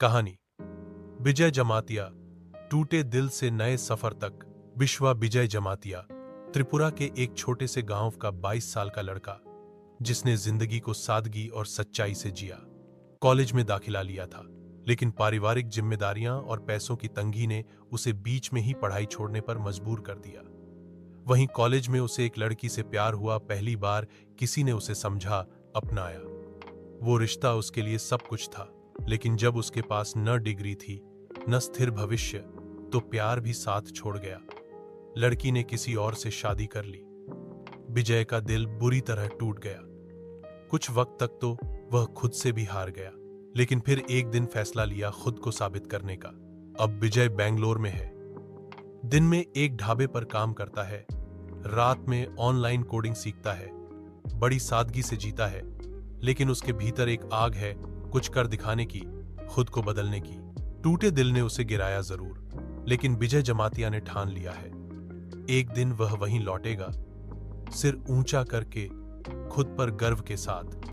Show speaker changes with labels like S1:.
S1: कहानी विजय जमातिया, टूटे दिल से नए सफर तक। विश्वा विजय जमातिया त्रिपुरा के एक छोटे से गांव का 22 साल का लड़का, जिसने जिंदगी को सादगी और सच्चाई से जिया। कॉलेज में दाखिला लिया था, लेकिन पारिवारिक जिम्मेदारियां और पैसों की तंगी ने उसे बीच में ही पढ़ाई छोड़ने पर मजबूर कर दिया। वहीं कॉलेज में उसे एक लड़की से प्यार हुआ। पहली बार किसी ने उसे समझा, अपनाया। वो रिश्ता उसके लिए सब कुछ था, लेकिन जब उसके पास न डिग्री थी न स्थिर भविष्य, तो प्यार भी साथ छोड़ गया। लड़की ने किसी और से शादी कर ली। विजय का दिल बुरी तरह टूट गया। कुछ वक्त तक तो वह खुद से भी हार गया, लेकिन फिर एक दिन फैसला लिया खुद को साबित करने का। अब विजय बेंगलोर में है। दिन में एक ढाबे पर काम करता है, रात में ऑनलाइन कोडिंग सीखता है। बड़ी सादगी से जीता है, लेकिन उसके भीतर एक आग है, कुछ कर दिखाने की, खुद को बदलने की। टूटे दिल ने उसे गिराया जरूर, लेकिन विजय जमातिया ने ठान लिया है, एक दिन वह वहीं लौटेगा, सिर ऊंचा करके, खुद पर गर्व के साथ।